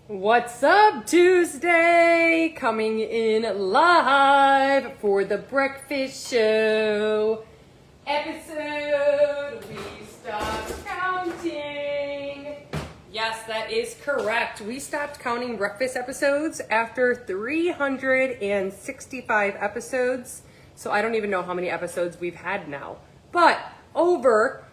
What's up, Tuesday? Coming in live for the breakfast show episode. We stopped counting. Yes, that is correct. We stopped counting breakfast episodes after 365 episodes. So I don't even know how many episodes we've had now, but over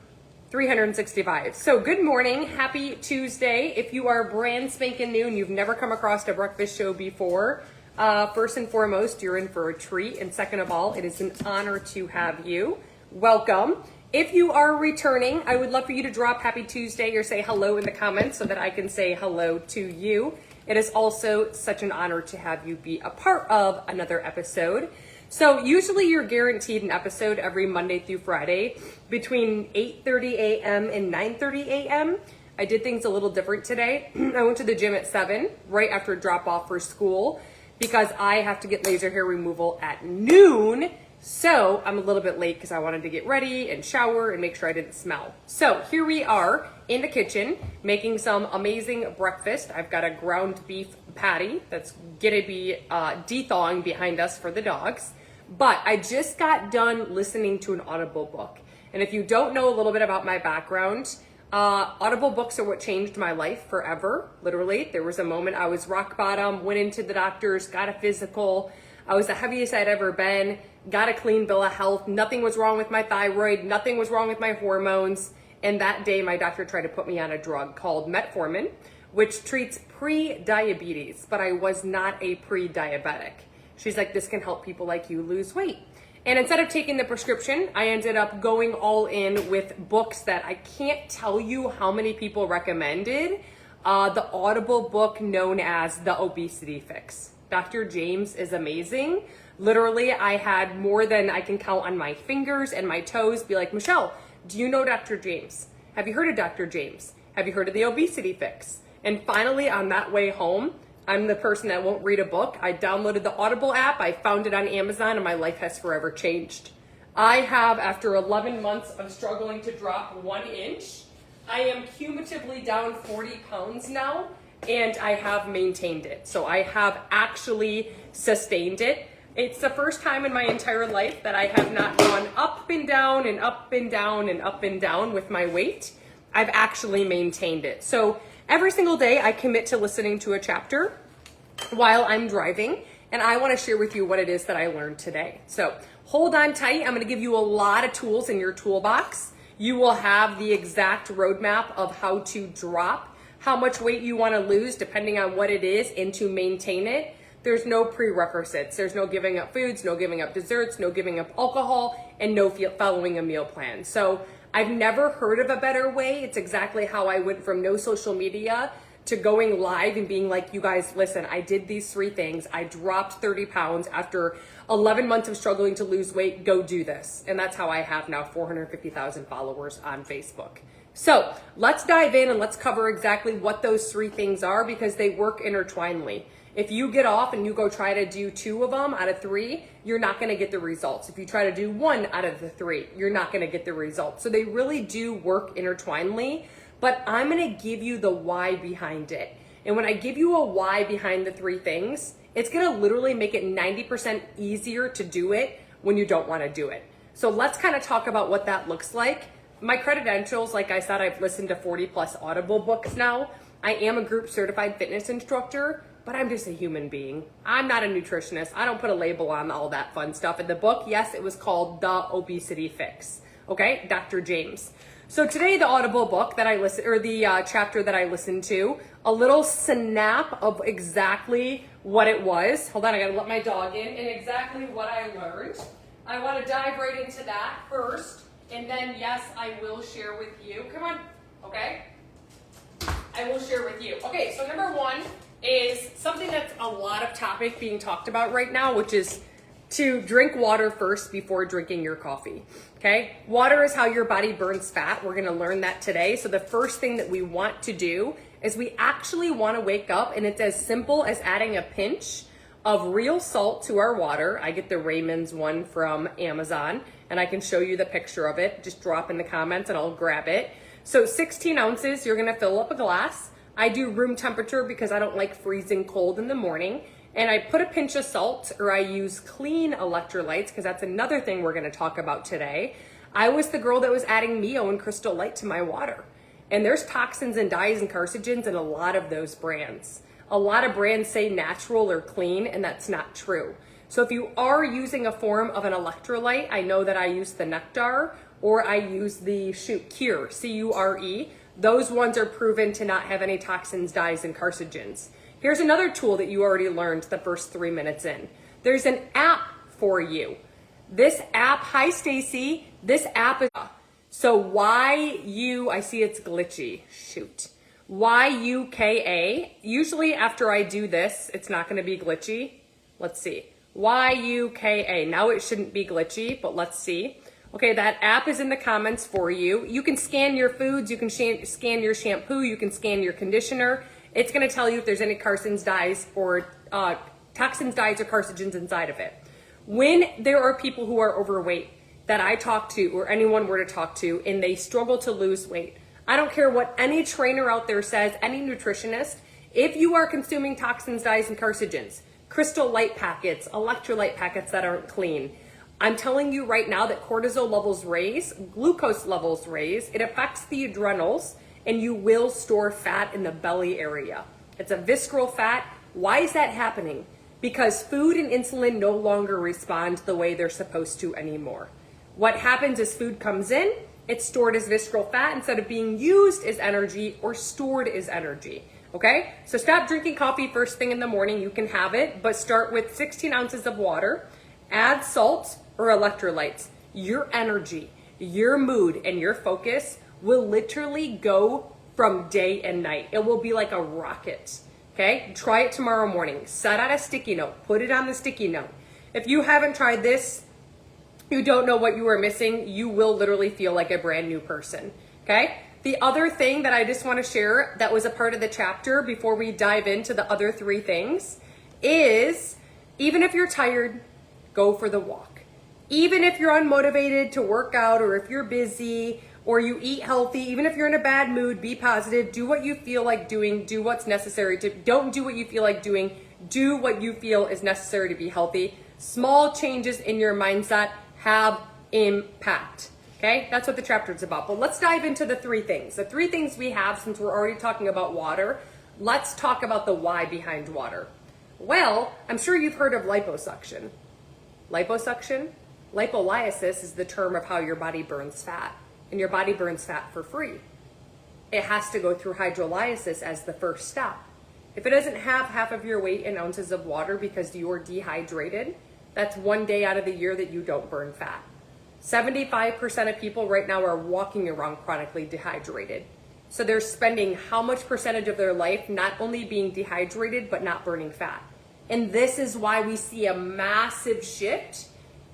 365. So good morning, happy Tuesday. If you are brand spanking new and you've never come across a breakfast show before, first and foremost, you're in for a treat. And second of all, it is an honor to have you. Welcome. If you are returning, I would love for you to drop happy Tuesday or say hello in the comments so that I can say hello to you. It is also such an honor to have you be a part of another episode. So usually you're guaranteed an episode every Monday through Friday between 8:30 a.m. and 9:30 a.m. I did things a little different today. I went to the gym at 7 right after drop off for school because I have to get laser hair removal at noon. So I'm a little bit late because I wanted to get ready and shower and make sure I didn't smell. So here we are in the kitchen making some amazing breakfast. I've got a ground beef patty that's gonna be de-thawing behind us for the dogs. But I just got done listening to an Audible book. And if you don't know a little bit about my background, Audible books are what changed my life forever, literally. There was a moment I was rock bottom, went into the doctors, got a physical. I was the heaviest I'd ever been, got a clean bill of health. Nothing was wrong with my thyroid. Nothing was wrong with my hormones. And that day, my doctor tried to put me on a drug called metformin, which treats pre-diabetes, but I was not a pre-diabetic. She's like, this can help people like you lose weight. And instead of taking the prescription, I ended up going all in with books that I can't tell you how many people recommended. The Audible book known as The Obesity Fix. Dr. James is amazing. Literally, I had more than I can count on my fingers and my toes be like, Michelle, do you know Dr. James? Have you heard of Dr. James? Have you heard of The Obesity Fix? And finally, on that way home, I'm the person that won't read a book. I downloaded the Audible app. I found it on Amazon and my life has forever changed. I have, after 11 months of struggling to drop 1 inch, I am cumulatively down 40 pounds now and I have maintained it. So I have actually sustained it. It's the first time in my entire life that I have not gone up and down and up and down and up and down with my weight. I've actually maintained it. So every single day I commit to listening to a chapter while I'm driving, and I want to share with you what it is that I learned today. So hold on tight. I'm going to give you a lot of tools in your toolbox. You will have the exact roadmap of how to drop how much weight you want to lose depending on what it is and to maintain it. There's no prerequisites. There's no giving up foods, no giving up desserts, no giving up alcohol, and no following a meal plan. So I've never heard of a better way. It's exactly how I went from no social media to going live and being like, you guys, listen, I did these 3 things. I dropped 30 pounds after 11 months of struggling to lose weight. Go do this. And that's how I have now 450,000 followers on Facebook. So let's dive in and let's cover exactly what those 3 things are because they work intertwinedly. If you get off and you go try to do 2 of them out of 3, you're not going to get the results. If you try to do 1 out of the 3, you're not going to get the results. So they really do work intertwinedly, but I'm going to give you the why behind it. And when I give you a why behind the 3 things, it's going to literally make it 90% easier to do it when you don't want to do it. So let's kind of talk about what that looks like. My credentials, like I said, I've listened to 40 plus Audible books now. I am a group certified fitness instructor, but I'm just a human being. I'm not a nutritionist. I don't put a label on all that fun stuff. In the book, yes, it was called The Obesity Fix. Okay, Dr. James. So today, the Audible book that I listened, or the chapter that I listened to, a little snap of exactly what it was. Hold on, I gotta let my dog in, and exactly what I learned. I wanna dive right into that first, and then yes, I will share with you. Come on, okay? I will share with you. Okay, so number 1 is something that's a lot of topic being talked about right now, which is to drink water first before drinking your coffee, okay? Water is how your body burns fat. We're gonna learn that today. So the first thing that we want to do is we actually wanna wake up, and it's as simple as adding a pinch of real salt to our water. I get the Raymond's one from Amazon, and I can show you the picture of it. Just drop in the comments and I'll grab it. So 16 ounces, you're gonna fill up a glass. I do room temperature because I don't like freezing cold in the morning. And I put a pinch of salt, or I use clean electrolytes because that's another thing we're going to talk about today. I was the girl that was adding Mio and Crystal Light to my water. And there's toxins and dyes and carcinogens in a lot of those brands. A lot of brands say natural or clean, and that's not true. So if you are using a form of an electrolyte, I know that I use the Nectar or I use the Cure, C-U-R-E. Those ones are proven to not have any toxins, dyes, and carcinogens. Here's another tool that you already learned the first 3 minutes in. There's an app for you. This app, hi Stacy, this app is, so I see it's glitchy, shoot. Y-U-K-A, usually after I do this, it's not gonna be glitchy. Let's see, Y-U-K-A, now it shouldn't be glitchy, but let's see. Okay, that app is in the comments for you. You can scan your foods, you can scan your shampoo, you can scan your conditioner. It's gonna tell you if there's any toxins, dyes, or carcinogens inside of it. When there are people who are overweight that I talk to, or anyone were to talk to, and they struggle to lose weight, I don't care what any trainer out there says, any nutritionist, if you are consuming toxins, dyes, and carcinogens, Crystal Light packets, electrolyte packets that aren't clean, I'm telling you right now that cortisol levels raise, glucose levels raise, it affects the adrenals, and you will store fat in the belly area. It's a visceral fat. Why is that happening? Because food and insulin no longer respond the way they're supposed to anymore. What happens is food comes in, it's stored as visceral fat instead of being used as energy or stored as energy. Okay? So stop drinking coffee first thing in the morning. You can have it, but start with 16 ounces of water, add salt or electrolytes. Your energy, your mood, and your focus will literally go from day and night. It will be like a rocket. Okay? Try it tomorrow morning. Set out a sticky note. Put it on the sticky note. If you haven't tried this, you don't know what you are missing. You will literally feel like a brand new person. Okay? The other thing that I just want to share that was a part of the chapter before we dive into the other 3 things is, even if you're tired, go for the walk. Even if you're unmotivated to work out, or if you're busy, or you eat healthy, even if you're in a bad mood, be positive, do what you feel like doing, do what's necessary to, don't do what you feel like doing, do what you feel is necessary to be healthy. Small changes in your mindset have impact. Okay, that's what the chapter is about. But let's dive into the 3 things. The 3 things we have, since we're already talking about water, let's talk about the why behind water. Well, I'm sure you've heard of liposuction. Liposuction? Lipolysis is the term of how your body burns fat. And your body burns fat for free. It has to go through hydrolysis as the first step. If it doesn't have half of your weight in ounces of water because you're dehydrated, that's 1 day out of the year that you don't burn fat. 75% of people right now are walking around chronically dehydrated. So they're spending how much percentage of their life not only being dehydrated, but not burning fat. And this is why we see a massive shift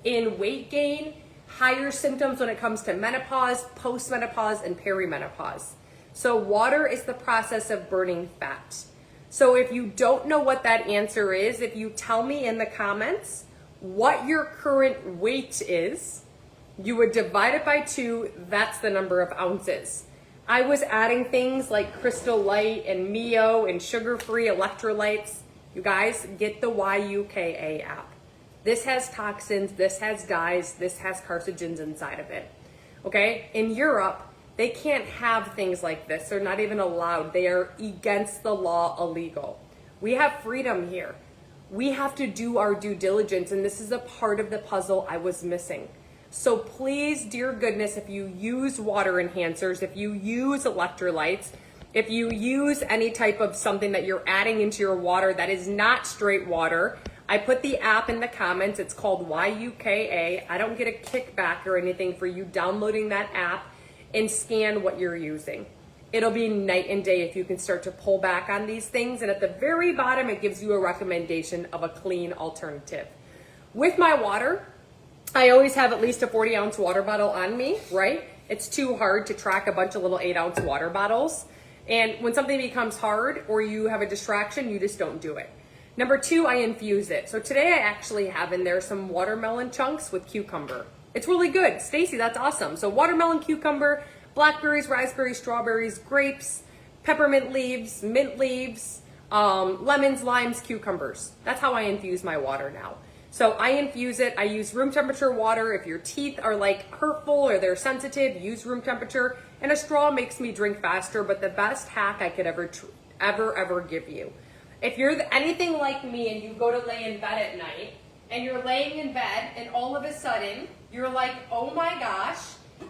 in weight gain, higher symptoms when it comes to menopause, postmenopause, and perimenopause. So water is the process of burning fat. So if you don't know what that answer is, if you tell me in the comments what your current weight is, you would divide it by 2, that's the number of ounces. I was adding things like Crystal Light and Mio and sugar-free electrolytes. You guys, get the YUKA app. This has toxins, this has dyes, this has carcinogens inside of it. Okay? In Europe, they can't have things like this. They're not even allowed. They are against the law, illegal. We have freedom here. We have to do our due diligence, and this is a part of the puzzle I was missing. So please, dear goodness, if you use water enhancers, if you use electrolytes, if you use any type of something that you're adding into your water that is not straight water, I put the app in the comments. It's called YUKA. I don't get a kickback or anything for you downloading that app and scan what you're using. It'll be night and day if you can start to pull back on these things. And at the very bottom, it gives you a recommendation of a clean alternative. With my water, I always have at least a 40-ounce water bottle on me, right? It's too hard to track a bunch of little 8-ounce water bottles. And when something becomes hard or you have a distraction, you just don't do it. Number 2, I infuse it. So today I actually have in there some watermelon chunks with cucumber. It's really good. Stacy, that's awesome. So watermelon, cucumber, blackberries, raspberries, strawberries, grapes, peppermint leaves, mint leaves, lemons, limes, cucumbers. That's how I infuse my water now. So I infuse it. I use room temperature water. If your teeth are like hurtful or they're sensitive, use room temperature. And a straw makes me drink faster, but the best hack I could ever give you. If you're anything like me and you go to lay in bed at night and you're laying in bed and all of a sudden you're like, oh my gosh,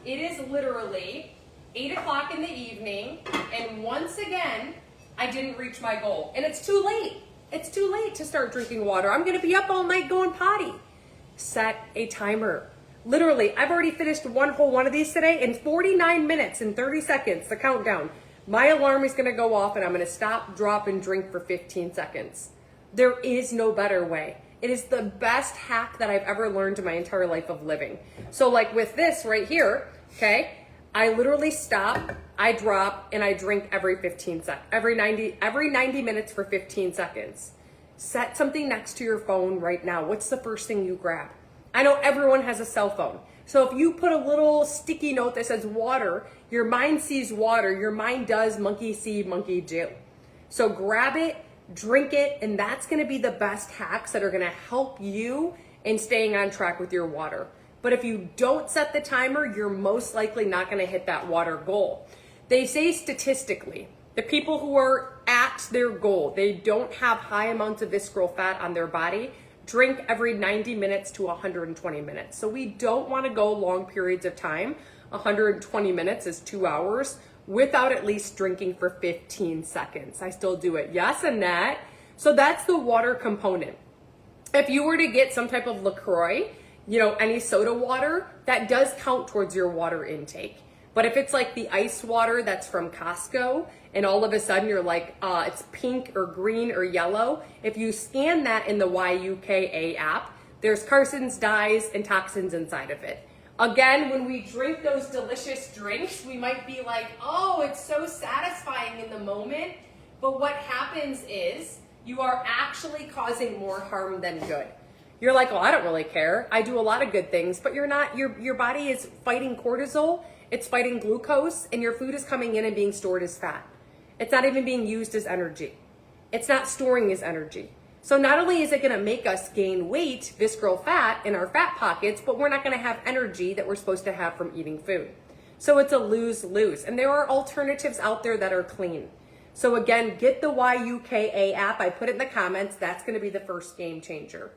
it is literally 8 o'clock in the evening and once again, I didn't reach my goal. And it's too late. It's too late to start drinking water. I'm going to be up all night going potty. Set a timer. Literally, I've already finished one whole one of these today in 49 minutes and 30 seconds, the countdown. My alarm is going to go off and I'm going to stop, drop, and drink for 15 seconds. There is no better way. It is the best hack that I've ever learned in my entire life of living. So like with this right here, okay, I literally stop, I drop, and I drink every 90 minutes for 15 seconds. Set something next to your phone right now. What's the first thing you grab? I know everyone has a cell phone. So if you put a little sticky note that says water, your mind sees water, your mind does monkey see, monkey do. So grab it, drink it, and that's gonna be the best hacks that are gonna help you in staying on track with your water. But if you don't set the timer, you're most likely not gonna hit that water goal. They say statistically, the people who are at their goal, they don't have high amounts of visceral fat on their body, drink every 90 minutes to 120 minutes. So we don't wanna go long periods of time. 120 minutes is 2 hours without at least drinking for 15 seconds. I still do it. Yes, Annette. So that's the water component. If you were to get some type of LaCroix, any soda water, that does count towards your water intake. But if it's like the ice water that's from Costco and all of a sudden you're like, it's pink or green or yellow, if you scan that in the YUKA app, there's carcinogens, dyes, and toxins inside of it. Again, when we drink those delicious drinks, we might be like, oh, it's so satisfying in the moment. But what happens is you are actually causing more harm than good. You're like, oh, I don't really care. I do a lot of good things, but you're not. Your body is fighting cortisol, it's fighting glucose, and your food is coming in and being stored as fat. It's not even being used as energy. It's not storing as energy. So not only is it gonna make us gain weight, visceral fat in our fat pockets, but we're not gonna have energy that we're supposed to have from eating food. So it's a lose-lose. And there are alternatives out there that are clean. So again, get the YUKA app. I put it in the comments. That's gonna be the first game changer.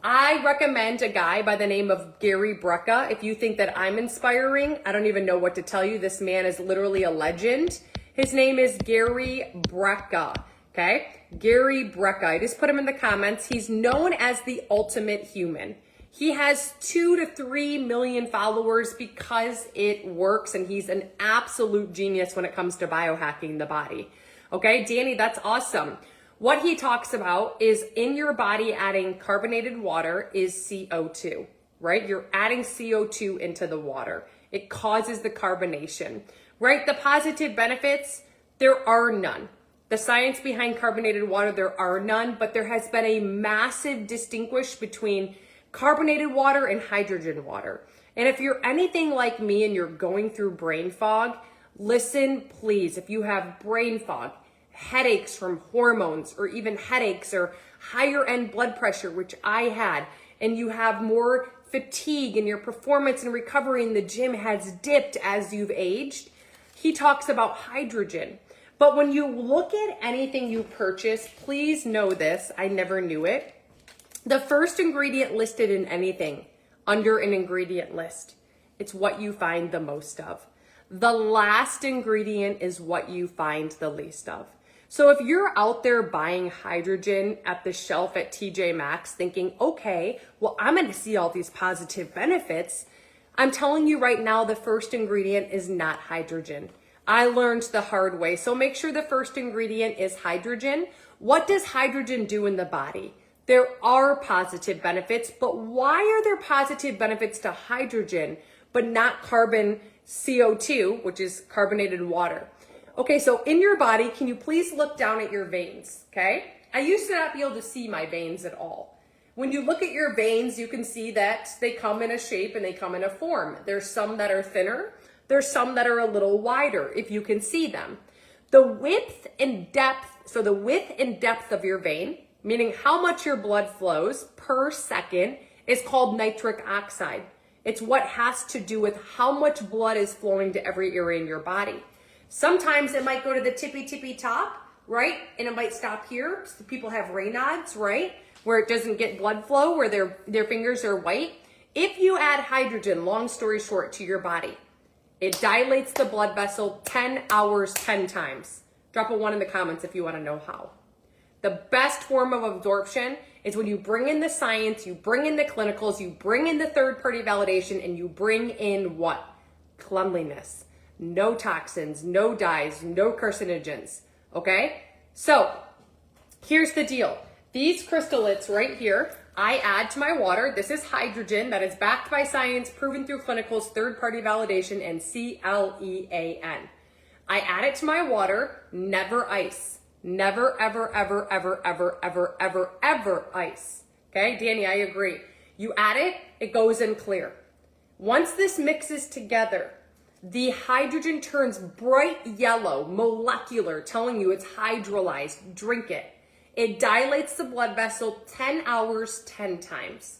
I recommend a guy by the name of Gary Brecka. If you think that I'm inspiring, I don't even know what to tell you. This man is literally a legend. His name is Gary Brecka, okay? Gary Brecka. I just put him in the comments. He's known as the ultimate human. He has 2 to 3 million followers because it works, and he's an absolute genius when it comes to biohacking the body. Okay, Danny, that's awesome. What he talks about is in your body adding carbonated water is CO2, right? You're adding CO2 into the water. It causes the carbonation, right? The positive benefits, there are none. The science behind carbonated water, there are none, but there has been a massive distinguish between carbonated water and hydrogen water. And if you're anything like me and you're going through brain fog, listen, please, if you have brain fog, headaches from hormones, or even headaches or higher end blood pressure, which I had, and you have more fatigue and your performance and recovery in the gym has dipped as you've aged, he talks about hydrogen. But when you look at anything you purchase, please know this, I never knew it. The first ingredient listed in anything under an ingredient list, it's what you find the most of. The last ingredient is what you find the least of. So if you're out there buying hydrogen at the shelf at TJ Maxx thinking, okay, well, I'm going to see all these positive benefits, I'm telling you right now, the first ingredient is not hydrogen. I learned the hard way. So make sure the first ingredient is hydrogen. What does hydrogen do in the body? There are positive benefits, but why are there positive benefits to hydrogen, but not carbon CO2, which is carbonated water? Okay, so in your body, can you please look down at your veins, okay? I used to not be able to see my veins at all. When you look at your veins, you can see that they come in a shape and they come in a form. There's some that are thinner. There's some that are a little wider, if you can see them. The width and depth of your vein, meaning how much your blood flows per second, is called nitric oxide. It's what has to do with how much blood is flowing to every area in your body. Sometimes it might go to the tippy top, right? And it might stop here. So people have Raynaud's, right? Where it doesn't get blood flow, where their fingers are white. If you add hydrogen, long story short, to your body, it dilates the blood vessel 10 hours, 10 times. Drop a 1 in the comments if you want to know how. The best form of absorption is when you bring in the science, you bring in the clinicals, you bring in the third-party validation, and you bring in what? Cleanliness. No toxins, no dyes, no carcinogens, okay? So here's the deal. These crystallets right here, I add to my water. This is hydrogen that is backed by science, proven through clinicals, third-party validation, and CLEAN. I add it to my water, never ice. Never, ever, ever, ever, ever, ever, ever, ever ice. Okay, Danny, I agree. You add it, it goes in clear. Once this mixes together, the hydrogen turns bright yellow, molecular, telling you it's hydrolyzed. Drink it. It dilates the blood vessel 10 hours, 10 times.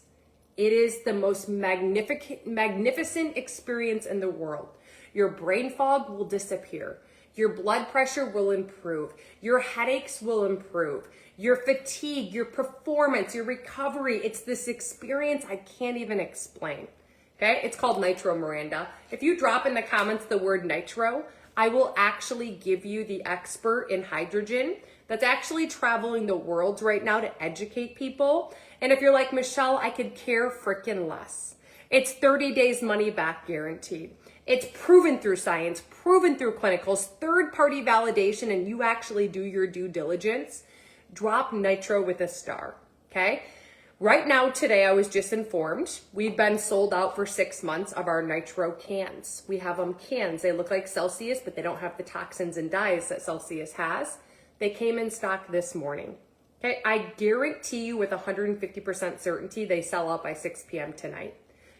It is the most magnificent experience in the world. Your brain fog will disappear. Your blood pressure will improve. Your headaches will improve. Your fatigue, your performance, your recovery. It's this experience I can't even explain. Okay? It's called Nitro, Miranda. If you drop in the comments the word nitro, I will actually give you the expert in hydrogen that's actually traveling the world right now to educate people. And if you're like, Michelle, I could care freaking less. It's 30 days money back guaranteed. It's proven through science, proven through clinicals, third-party validation, and you actually do your due diligence. Drop nitro with a star, okay? Right now, today, I was just informed, we've been sold out for 6 months of our nitro cans. We have them cans. They look like Celsius, but they don't have the toxins and dyes that Celsius has. They came in stock this morning, okay? I guarantee you with 150% certainty they sell out by 6 p.m. tonight.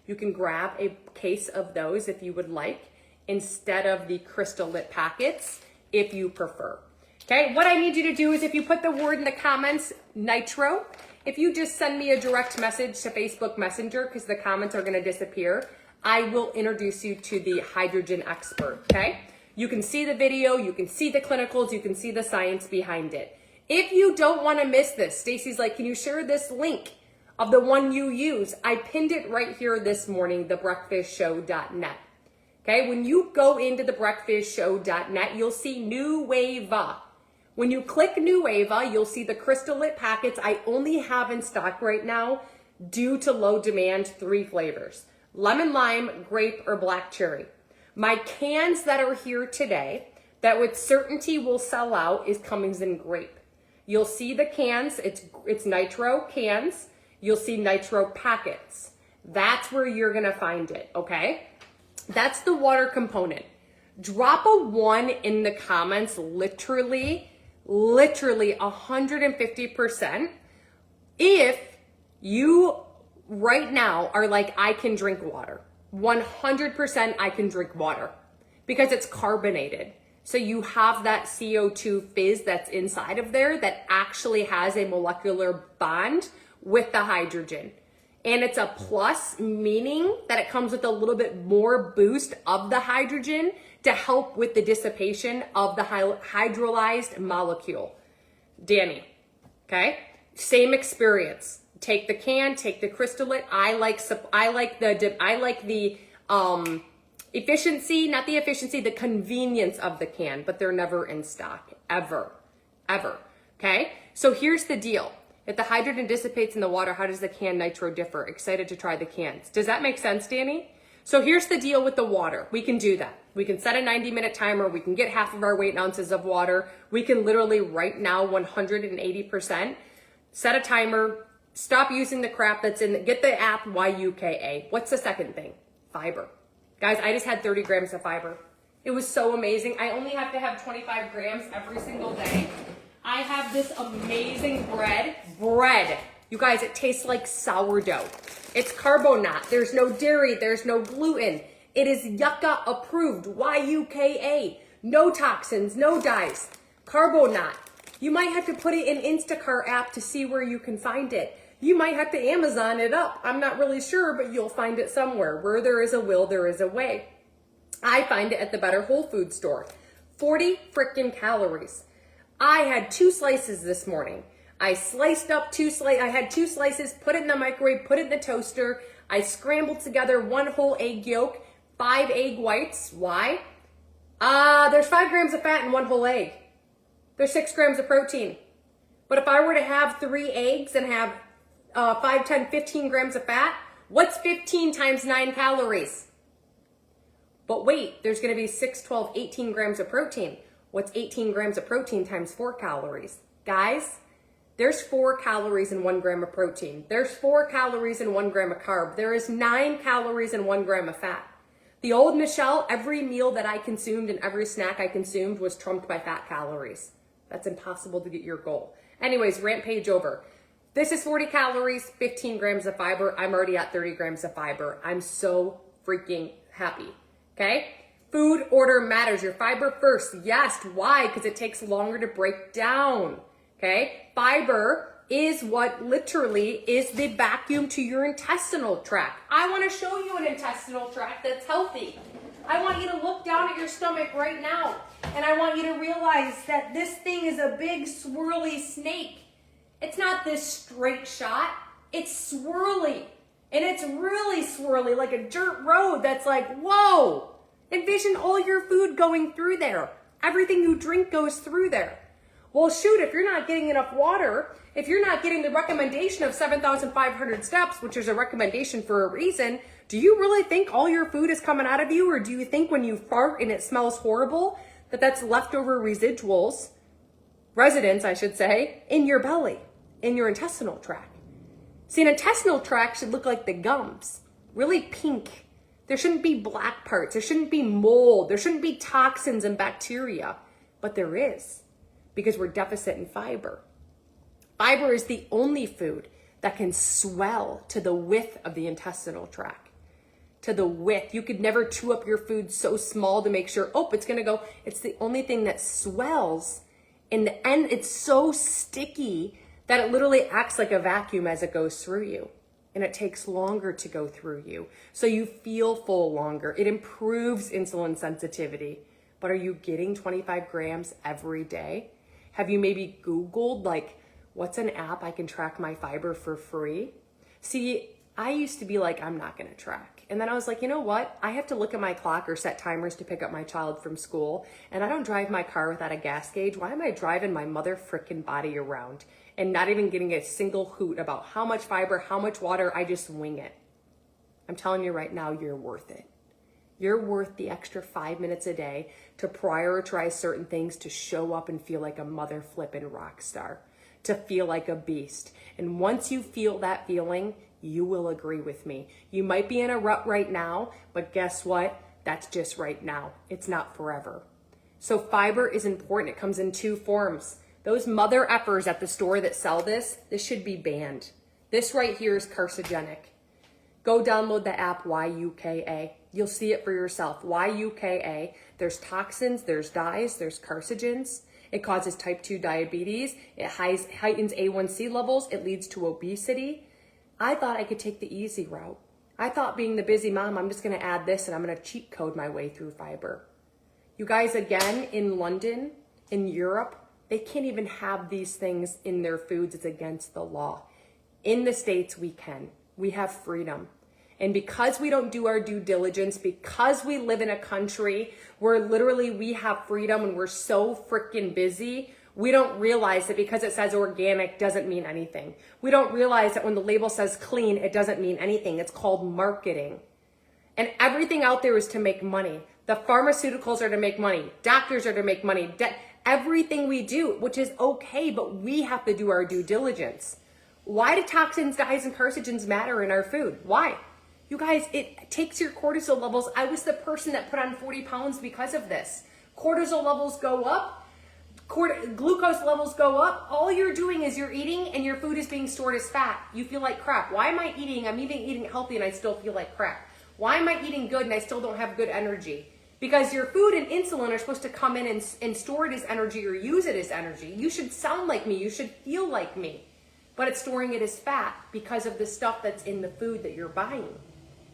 You can grab a case of those if you would like, instead of the crystal lit packets, if you prefer. Okay, what I need you to do is if you put the word in the comments, nitro, if you just send me a direct message to Facebook Messenger, because the comments are gonna disappear, I will introduce you to the hydrogen expert, okay? You can see the video, you can see the clinicals, you can see the science behind it. If you don't wanna miss this, Stacy's like, can you share this link of the one you use? I pinned it right here this morning, thebreakfastshow.net. Okay, when you go into thebreakfastshow.net, you'll see New Wava. When you click New Wava, you'll see the crystal lit packets I only have in stock right now due to low demand, 3 flavors: lemon lime, grape, or black cherry. My cans that are here today that with certainty will sell out is Cummings and grape. You'll see the cans, it's nitro cans. You'll see nitro packets. That's where you're gonna find it, okay? That's the water component. Drop a 1 in the comments, literally 150%. If you right now are like, I can drink water. 100% I can drink water because it's carbonated. So you have that CO2 fizz that's inside of there that actually has a molecular bond with the hydrogen. And it's a plus, meaning that it comes with a little bit more boost of the hydrogen to help with the dissipation of the hydrolyzed molecule. Danny, okay? Same experience. Take the can, take the crystallite. I like the efficiency, not the efficiency, the convenience of the can, but they're never in stock, ever, okay? So here's the deal. If the hydrogen dissipates in the water, how does the can nitro differ? Excited to try the cans. Does that make sense, Danny? So here's the deal with the water. We can do that. We can set a 90-minute timer. We can get half of our weight in ounces of water. We can literally right now 180%. Set a timer. Stop using the crap that's in get the app YUKA. What's the second thing? Fiber. Guys, I just had 30 grams of fiber. It was so amazing. I only have to have 25 grams every single day. I have this amazing bread. You guys, it tastes like sourdough. It's carbonate. There's no dairy. There's no gluten. It is Yucca approved. YUKA. No toxins, no dyes. Carbonat. You might have to put it in Instacart app to see where you can find it. You might have to Amazon it up. I'm not really sure, but you'll find it somewhere. Where there is a will, there is a way. I find it at the Better Whole Food store. 40 freaking calories. I had 2 slices this morning. I sliced up I had 2 slices, put it in the microwave, put it in the toaster. I scrambled together 1 whole egg yolk, 5 egg whites. Why? There's 5 grams of fat in 1 whole egg. There's 6 grams of protein. But if I were to have 3 eggs and have 5, 10, 15 grams of fat, what's 15 times 9 calories? But wait, there's going to be 6, 12, 18 grams of protein. What's 18 grams of protein times 4 calories? Guys, there's 4 calories in 1 gram of protein. There's 4 calories in 1 gram of carb. There is 9 calories in 1 gram of fat. The old Michelle, every meal that I consumed and every snack I consumed was trumped by fat calories. That's impossible to get your goal. Anyways, rant page over. This is 40 calories, 15 grams of fiber. I'm already at 30 grams of fiber. I'm so freaking happy. Okay? Food order matters. Your fiber first. Yes. Why? Because it takes longer to break down. Okay? Fiber is what literally is the vacuum to your intestinal tract. I want to show you an intestinal tract that's healthy. I want you to look down at your stomach right now. And I want you to realize that this thing is a big swirly snake. It's not this straight shot. It's swirly. And it's really swirly, like a dirt road that's like, whoa. Envision all your food going through there. Everything you drink goes through there. Well, shoot, if you're not getting enough water, if you're not getting the recommendation of 7,500 steps, which is a recommendation for a reason, do you really think all your food is coming out of you? Or do you think when you fart and it smells horrible, that that's leftover residents, I should say, in your belly, in your intestinal tract? See, an intestinal tract should look like the gums, really pink. There shouldn't be black parts. There shouldn't be mold. There shouldn't be toxins and bacteria, but there is because we're deficit in fiber. Fiber is the only food that can swell to the width of the intestinal tract. To the width. You could never chew up your food so small to make sure, oh, it's going to go. It's the only thing that swells. In the end, it's so sticky that it literally acts like a vacuum as it goes through you. And it takes longer to go through you. So you feel full longer. It improves insulin sensitivity. But are you getting 25 grams every day? Have you maybe Googled, like, what's an app I can track my fiber for free? See, I used to be like, I'm not going to track. And then I was like, you know what? I have to look at my clock or set timers to pick up my child from school. And I don't drive my car without a gas gauge. Why am I driving my mother frickin' body around and not even getting a single hoot about how much fiber, how much water? I just wing it. I'm telling you right now, you're worth it. You're worth the extra 5 minutes a day to prioritize certain things, to show up and feel like a mother flippin' rock star, to feel like a beast. And once you feel that feeling, you will agree with me. You might be in a rut right now, but guess what? That's just right now. It's not forever. So fiber is important. It comes in 2 forms. Those mother effers at the store that sell this should be banned. This right here is carcinogenic. Go download the app YUKA. You'll see it for yourself. YUKA. There's toxins, there's dyes, there's carcinogens. It causes type 2 diabetes. It heightens A1C levels. It leads to obesity. I thought I could take the easy route. I thought being the busy mom, I'm just going to add this and I'm going to cheat code my way through fiber. You guys, again, in London, in Europe, they can't even have these things in their foods. It's against the law. In the States, we can. We have freedom. And because we don't do our due diligence, because we live in a country where literally we have freedom and we're so freaking busy, we don't realize that because it says organic doesn't mean anything. We don't realize that when the label says clean, it doesn't mean anything. It's called marketing. And everything out there is to make money. The pharmaceuticals are to make money. Doctors are to make money. Everything we do, which is okay, but we have to do our due diligence. Why do toxins, dyes, and carcinogens matter in our food? Why? You guys, it takes your cortisol levels. I was the person that put on 40 pounds because of this. Cortisol levels go up. Glucose levels go up. All you're doing is you're eating and your food is being stored as fat. You feel like crap. Why am I eating? I'm eating healthy and I still feel like crap. Why am I eating good and I still don't have good energy? Because your food and insulin are supposed to come in and store it as energy or use it as energy. You should sound like me. You should feel like me. But it's storing it as fat because of the stuff that's in the food that you're buying.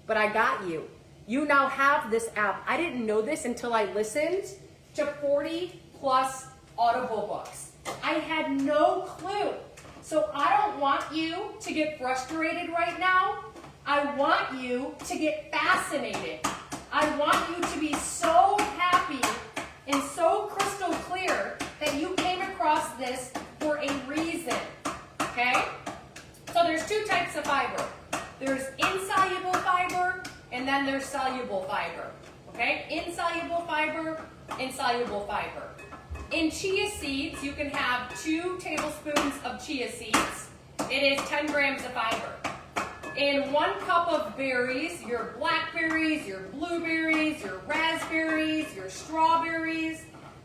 But I got you. You now have this app. I didn't know this until I listened to 40 plus Audible books. I had no clue. So I don't want you to get frustrated right now. I want you to get fascinated. I want you to be so happy and so crystal clear that you came across this for a reason, okay? So there's two types of fiber. There's insoluble fiber, and then there's soluble fiber, okay? Insoluble fiber, insoluble fiber. In chia seeds, you can have 2 tablespoons of chia seeds. It is 10 grams of fiber. In 1 cup of berries, your blackberries, your blueberries, your raspberries, your strawberries,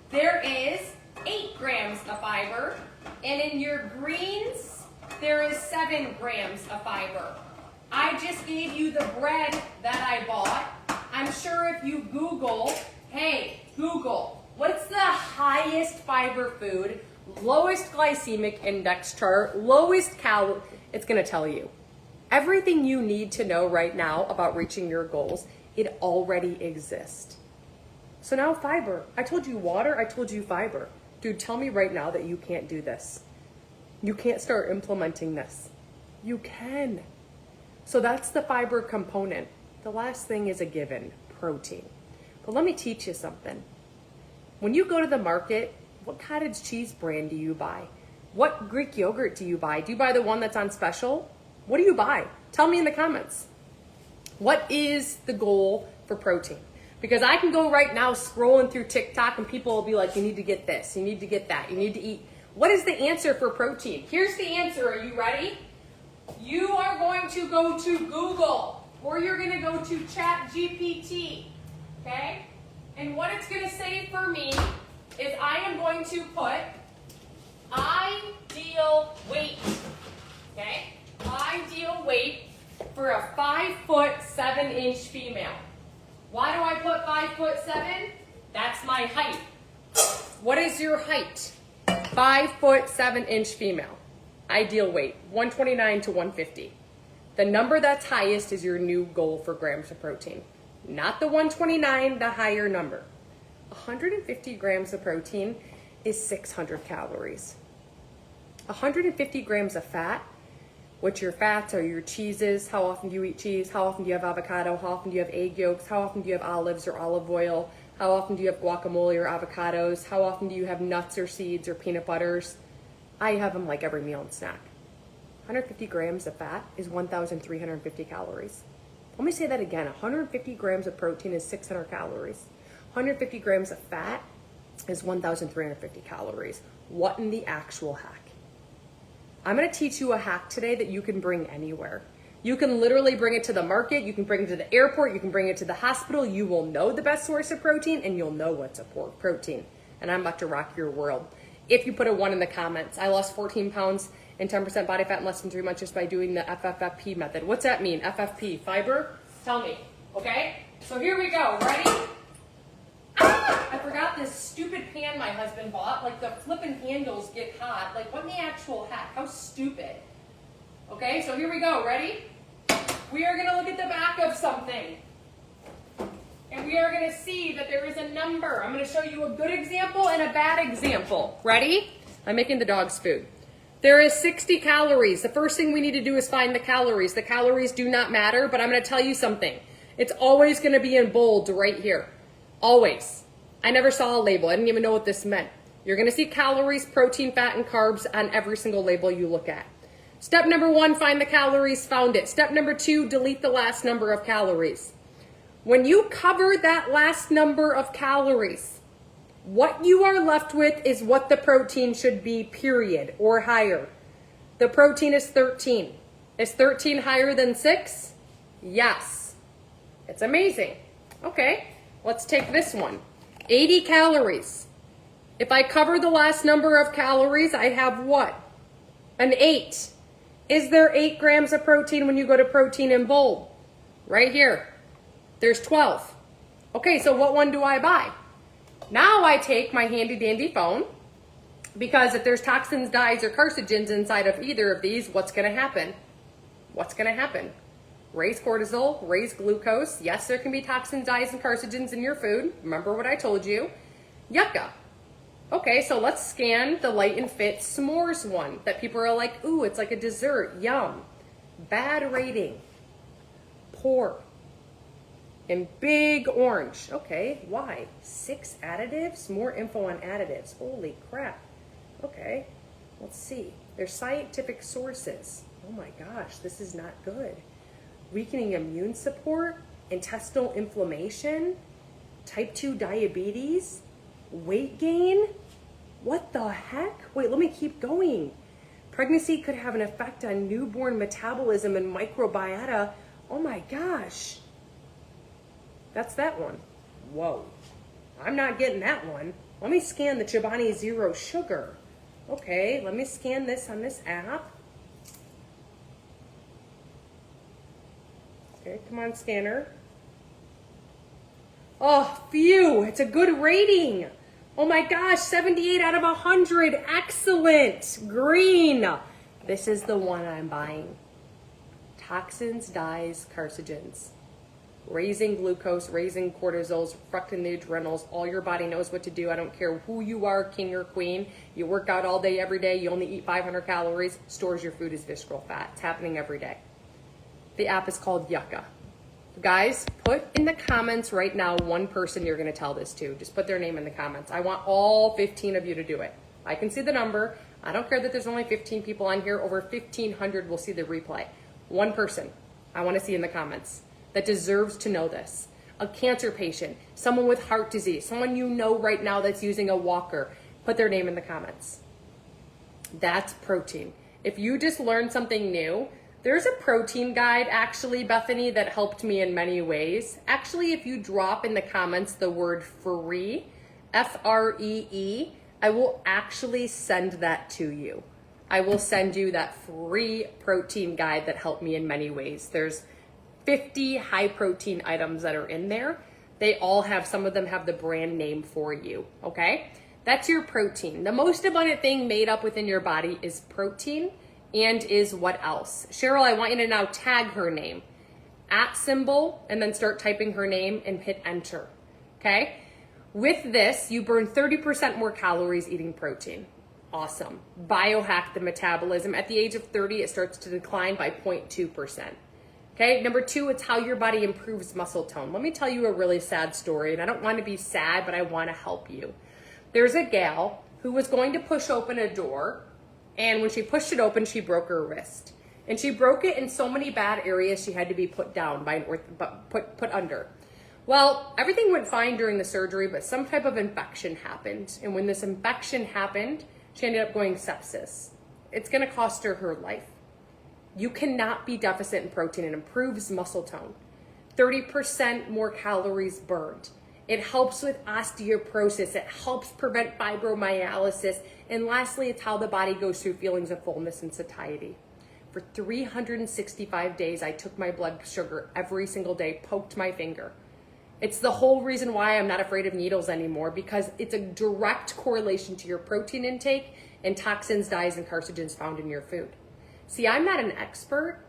there is 8 grams of fiber. And in your greens, there is 7 grams of fiber. I just gave you the bread that I bought. I'm sure if you Google, hey, Google, what's the highest fiber food, lowest glycemic index chart, lowest calorie, it's going to tell you. Everything you need to know right now about reaching your goals, it already exists. So now fiber. I told you water, I told you fiber. Dude, tell me right now that you can't do this. You can't start implementing this. You can. So that's the fiber component. The last thing is a given, protein. But let me teach you something. When you go to the market, what cottage cheese brand do you buy? What Greek yogurt do you buy? Do you buy the one that's on special? What do you buy? Tell me in the comments. What is the goal for protein? Because I can go right now scrolling through TikTok and people will be like, you need to get this, you need to get that, you need to eat. What is the answer for protein? Here's the answer. Are you ready? You are going to go to Google or you're going to go to ChatGPT, okay? And what it's going to say for me is I am going to put ideal weight, okay? Ideal weight for a 5'7" female. Why do I put 5'7"? That's my height. What is your height? 5'7" female. Ideal weight, 129 to 150. The number that's highest is your new goal for grams of protein. Not the 129, the higher number. 150 grams of protein is 600 calories. 150 grams of fat, which your fats are your cheeses. How often do you eat cheese? How often do you have avocado? How often do you have egg yolks? How often do you have olives or olive oil? How often do you have guacamole or avocados? How often do you have nuts or seeds or peanut butters? I have them like every meal and snack. 150 grams of fat is 1,350 calories. Let me say that again. 150 grams of protein is 600 calories. 150 grams of fat is 1,350 calories. What in the actual heck? I'm going to teach you a hack today that you can bring anywhere. You can literally bring it to the market. You can bring it to the airport. You can bring it to the hospital. You will know the best source of protein and you'll know what's a poor protein. And I'm about to rock your world. If you put a 1 in the comments, I lost 14 pounds and 10% body fat in less than 3 months just by doing the FFFP method. What's that mean? FFP, fiber? Tell me, okay? So here we go, ready? Ah! I forgot this stupid pan my husband bought. Like the flipping handles get hot. Like what in the actual heck? How stupid. Okay, so here we go, ready? We are gonna look at the back of something. And we are gonna see that there is a number. I'm gonna show you a good example and a bad example. Ready? I'm making the dog's food. There is 60 calories. The first thing we need to do is find the calories. The calories do not matter, but I'm going to tell you something. It's always going to be in bold right here. Always. I never saw a label. I didn't even know what this meant. You're going to see calories, protein, fat, and carbs on every single label you look at. Step number 1, find the calories, found it. Step number 2, delete the last number of calories. When you cover that last number of calories, what you are left with is what the protein should be, period, or higher. The protein is 13. Is 13 higher than 6? Yes. It's amazing. Okay, let's take this one. 80 calories. If I cover the last number of calories, I have what? An 8. Is there 8 grams of protein when you go to protein in bold? Right here. There's 12. Okay, so what one do I buy? Now I take my handy dandy phone, because if there's toxins, dyes, or carcinogens inside of either of these, what's gonna happen? What's gonna happen? Raise cortisol, raise glucose. Yes, there can be toxins, dyes, and carcinogens in your food. Remember what I told you. Yucca. Okay, so let's scan the Light and Fit s'mores one that people are like, ooh, it's like a dessert, yum. Bad rating, poor, and big orange. Okay, why? 6 additives? More info on additives. Holy crap. Okay, let's see. There's scientific sources. Oh my gosh, this is not good. Weakening immune support, intestinal inflammation, type 2 diabetes, weight gain. What the heck? Wait, let me keep going. Pregnancy could have an effect on newborn metabolism and microbiota. Oh my gosh. That's that one. Whoa. I'm not getting that one. Let me scan the Chobani Zero Sugar. Okay, let me scan this on this app. Okay, come on, scanner. Oh, phew, it's a good rating. Oh my gosh, 78 out of 100. Excellent. Green. This is the one I'm buying. Toxins, dyes, carcinogens. Raising glucose, raising cortisols, affecting the adrenals. All your body knows what to do. I don't care who you are, king or queen. You work out all day, every day. You only eat 500 calories. Stores your food as visceral fat. It's happening every day. The app is called Yucca. Guys, put in the comments right now one person you're going to tell this to. Just put their name in the comments. I want all 15 of you to do it. I can see the number. I don't care that there's only 15 people on here. Over 1,500 will see the replay. One person I want to see in the comments that deserves to know this. A cancer patient, someone with heart disease, someone you know right now that's using a walker. Put their name in the comments. That's protein. If you just learned something new, there's a protein guide, actually, Bethany, that helped me in many ways. Actually, if you drop in the comments the word free, F-R-E-E, I will actually send that to you. I will send you that free protein guide that helped me in many ways. There's 50 high protein items that are in there. They all have, some of them have the brand name for you, okay? That's your protein. The most abundant thing made up within your body is protein. And is what else? Cheryl, I want you to now tag her name. @ and then start typing her name and hit enter. Okay? With this, you burn 30% more calories eating protein. Awesome. Biohack the metabolism. At the age of 30, it starts to decline by 0.2%. Okay? Number 2, it's how your body improves muscle tone. Let me tell you a really sad story, and I don't want to be sad, but I want to help you. There's a gal who was going to push open a door, and when she pushed it open, she broke her wrist. And she broke it in so many bad areas, she had to be put down by put under. Well, everything went fine during the surgery, but some type of infection happened. And when this infection happened, she ended up going sepsis. It's gonna cost her her life. You cannot be deficit in protein. It improves muscle tone. 30% more calories burned. It helps with osteoporosis. It helps prevent fibromyalgia. And lastly, it's how the body goes through feelings of fullness and satiety. For 365 days, I took my blood sugar every single day, poked my finger. It's the whole reason why I'm not afraid of needles anymore, because it's a direct correlation to your protein intake and toxins, dyes, and carcinogens found in your food. See, I'm not an expert.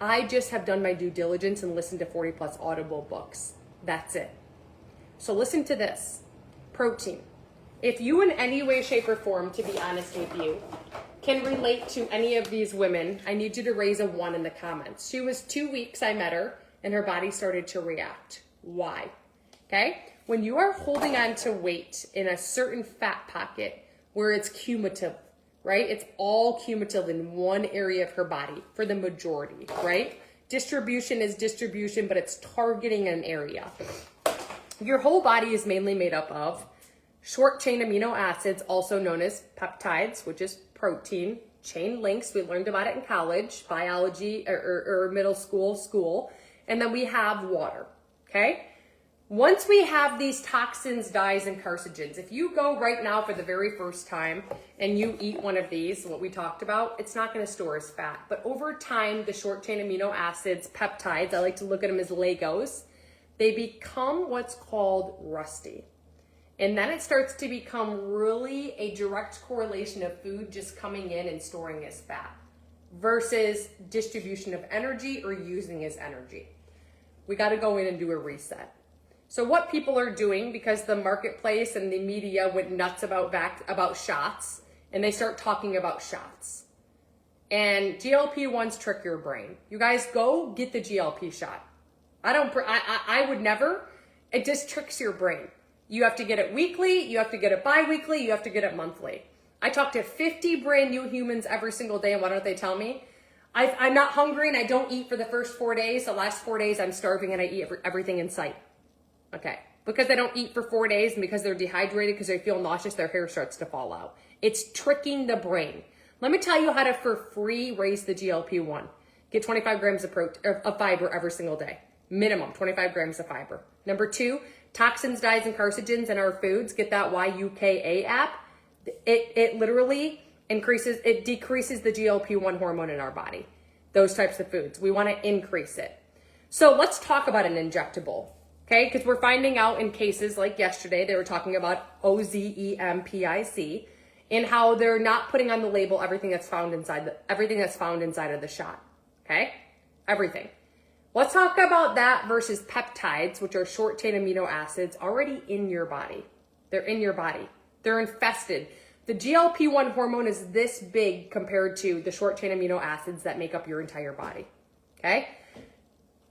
I just have done my due diligence and listened to 40 plus audible books. That's it. So listen to this. Protein. If you in any way, shape, or form, to be honest with you, can relate to any of these women, I need you to raise a 1 in the comments. She was 2 weeks, I met her, and her body started to react. Why? Okay? When you are holding on to weight in a certain fat pocket where it's cumulative, right? It's all cumulative in one area of her body for the majority, right? Distribution is distribution, but it's targeting an area. Your whole body is mainly made up of short chain amino acids, also known as peptides, which is protein, chain links. We learned about it in college, biology, or middle school. And then we have water, okay? Once we have these toxins, dyes, and carcinogens, if you go right now for the very first time and you eat one of these, what we talked about, it's not going to store as fat. But over time, the short chain amino acids, peptides, I like to look at them as Legos, they become what's called rusty. And then it starts to become really a direct correlation of food just coming in and storing as fat versus distribution of energy or using as energy. We got to go in and do a reset. So what people are doing, because the marketplace and the media went nuts about shots, and they start talking about shots. And GLP-1s trick your brain. You guys go get the GLP shot. I would never. It just tricks your brain. You have to get it weekly, you have to get it bi-weekly, you have to get it monthly. I talk to 50 brand new humans every single day, and what don't they tell me? I'm not hungry and I don't eat for the first 4 days. The last 4 days I'm starving and I eat everything in sight. Okay, because they don't eat for 4 days and because they're dehydrated, because they feel nauseous, their hair starts to fall out. It's tricking the brain. Let me tell you how to for free raise the GLP-1. Get 25 grams of fiber every single day. Minimum 25 grams of fiber. Number 2, toxins, dyes, and carcinogens in our foods. Get that YUKA app. It literally decreases the GLP-1 hormone in our body. Those types of foods. We want to increase it. So let's talk about an injectable, okay? Because we're finding out in cases like yesterday, they were talking about OZEMPIC and how they're not putting on the label everything that's found inside of the shot, okay? Everything. Let's talk about that versus peptides, which are short-chain amino acids already in your body. They're in your body. They're infested. The GLP-1 hormone is this big compared to the short-chain amino acids that make up your entire body, okay?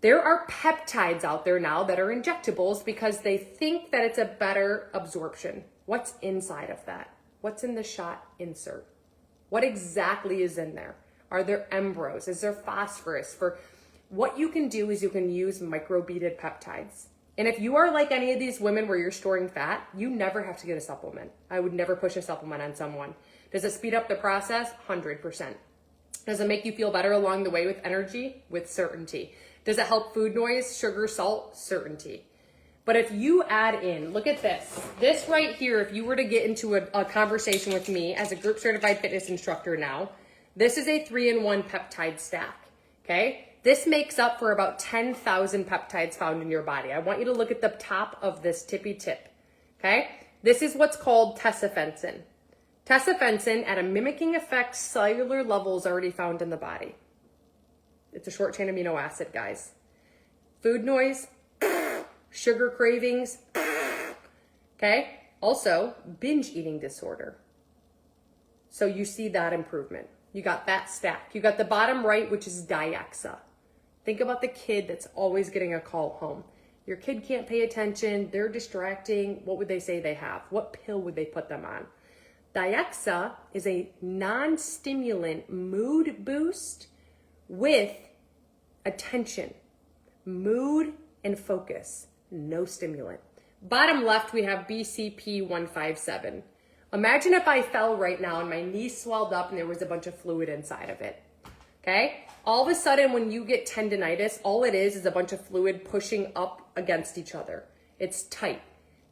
There are peptides out there now that are injectables because they think that it's a better absorption. What's inside of that? What's in the shot insert? What exactly is in there? Are there embryos? Is there phosphorus? What you can do is you can use microbeaded peptides. And if you are like any of these women where you're storing fat, you never have to get a supplement. I would never push a supplement on someone. Does it speed up the process? 100%. Does it make you feel better along the way with energy? With certainty. Does it help food noise, sugar, salt? Certainty. But if you add in, look at this. This right here, if you were to get into a conversation with me as a group certified fitness instructor now, this is a 3-in-1 peptide stack, okay? This makes up for about 10,000 peptides found in your body. I want you to look at the top of this tippy tip, okay? This is what's called tesofensin. Tesofensin, at a mimicking effect, cellular levels already found in the body. It's a short chain amino acid, guys. Food noise, sugar cravings, okay? Also, binge eating disorder. So you see that improvement. You got that stack. You got the bottom right, which is Diaxa. Think about the kid that's always getting a call home. Your kid can't pay attention. They're distracting. What would they say they have? What pill would they put them on? Diaxa is a non-stimulant mood boost with attention, mood, and focus. No stimulant. Bottom left, we have BCP157. Imagine if I fell right now and my knee swelled up and there was a bunch of fluid inside of it, okay? All of a sudden, when you get tendinitis, all it is a bunch of fluid pushing up against each other. It's tight.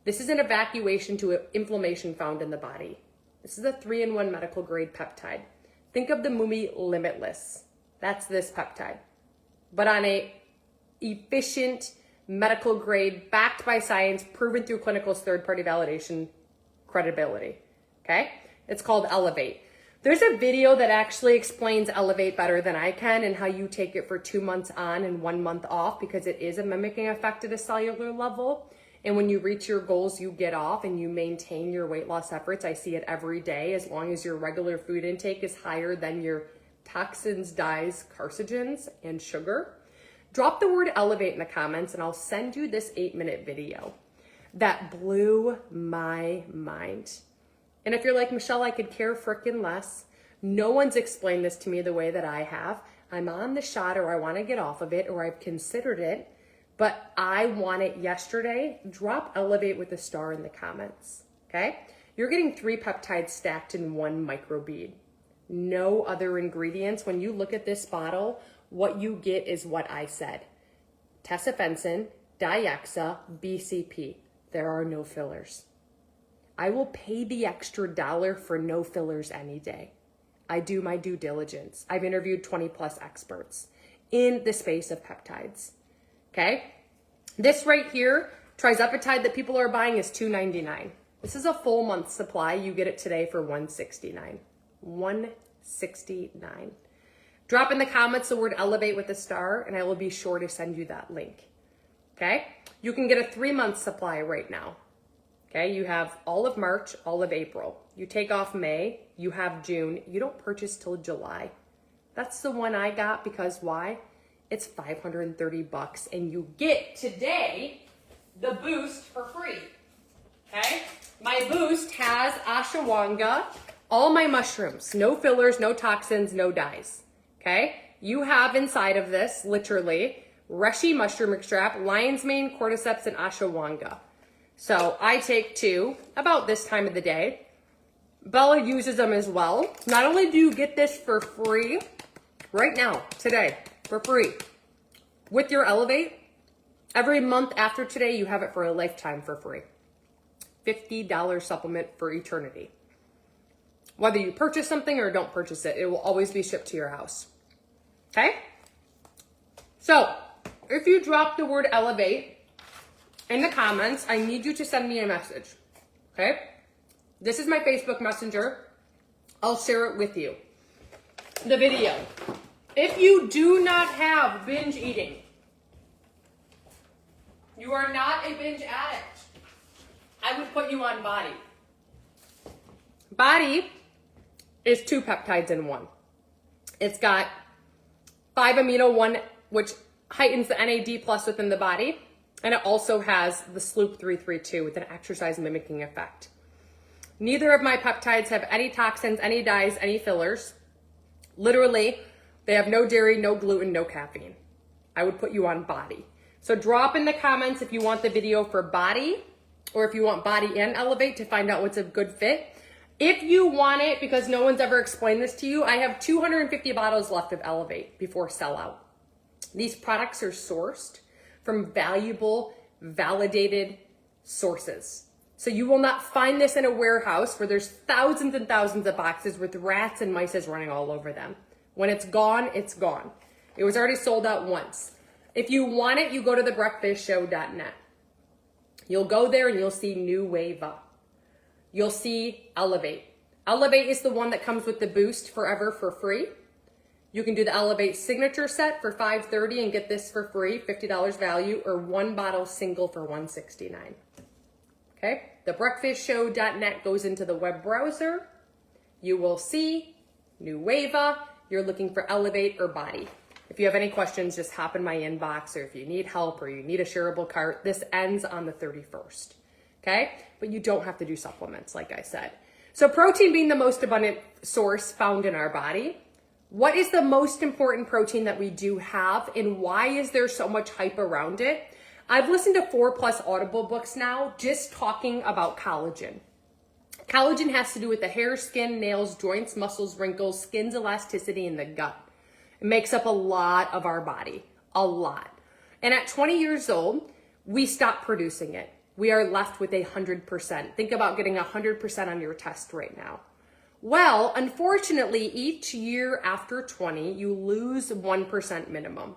This is an evacuation to inflammation found in the body. This is a 3-in-1 medical grade peptide. Think of the movie Limitless. That's this peptide. But on a efficient medical grade, backed by science, proven through clinical's third-party validation credibility, okay? It's called Elevate. There's a video that actually explains Elevate better than I can and how you take it for 2 months on and 1 month off, because it is a mimicking effect at a cellular level. And when you reach your goals, you get off and you maintain your weight loss efforts. I see it every day, as long as your regular food intake is higher than your toxins, dyes, carcinogens, and sugar. Drop the word Elevate in the comments and I'll send you this 8-minute video that blew my mind. And if you're like, Michelle, I could care frickin' less. No one's explained this to me the way that I have. I'm on the shot, or I want to get off of it, or I've considered it, but I want it yesterday. Drop Elevate with a star in the comments, okay? You're getting 3 peptides stacked in 1 microbead. No other ingredients. When you look at this bottle, what you get is what I said. Tesofensin, Diaxa, BCP. There are no fillers. I will pay the extra $1 for no fillers any day. I do my due diligence. I've interviewed 20+ experts in the space of peptides, okay? This right here, trizepatide that people are buying is $2.99. This is a full month supply. You get it today for $169. $169. Drop in the comments the word elevate with a star, and I will be sure to send you that link. Okay? You can get a 3-month supply right now. Okay? You have all of March, all of April. You take off May, you have June. You don't purchase till July. That's the one I got because why? It's $530 and you get today the boost for free. Okay? My boost has ashwagandha, all my mushrooms, no fillers, no toxins, no dyes. Okay? You have inside of this, literally, reishi mushroom extract, lion's mane, cordyceps, and ashwagandha. So I take 2 about this time of the day. Bella uses them as well. Not only do you get this for free, right now, today, for free, with your Elevate, every month after today, you have it for a lifetime for free. $50 supplement for eternity. Whether you purchase something or don't purchase it, it will always be shipped to your house. Okay? So, if you drop the word Elevate in the comments, I need you to send me a message. Okay? This is my Facebook Messenger. I'll share it with you. The video. If you do not have binge eating, you are not a binge addict, I would put you on Body. Body is 2 peptides in one. It's got 5-amino-1, which heightens the NAD plus within the body, and it also has the Sloop 332 with an exercise mimicking effect. Neither of my peptides have any toxins, any dyes, any fillers. Literally, they have no dairy, no gluten, no caffeine. I would put you on Body. So drop in the comments if you want the video for Body, or if you want Body and Elevate to find out what's a good fit. If you want it, because no one's ever explained this to you, I have 250 bottles left of Elevate before sellout. These products are sourced from valuable, validated sources. So you will not find this in a warehouse where there's thousands and thousands of boxes with rats and mice running all over them. When it's gone, it's gone. It was already sold out once. If you want it, you go to thebreakfastshow.net. You'll go there and you'll see New Wave Up. You'll see Elevate. Elevate is the one that comes with the boost forever for free. You can do the Elevate signature set for $530 and get this for free, $50 value, or 1 bottle single for $169. Okay? Thebreakfastshow.net goes into the web browser. You will see New Wava. You're looking for Elevate or Body. If you have any questions, just hop in my inbox, or if you need help or you need a shareable cart, this ends on the 31st. Okay? But you don't have to do supplements, like I said. So protein being the most abundant source found in our body, what is the most important protein that we do have, and why is there so much hype around it? I've listened to 4+ Audible books now just talking about collagen. Collagen has to do with the hair, skin, nails, joints, muscles, wrinkles, skin's elasticity, and the gut. It makes up a lot of our body, a lot. And at 20 years old, we stop producing it. We are left with 100%. Think about getting 100% on your test right now. Well, unfortunately, each year after 20, you lose 1% minimum.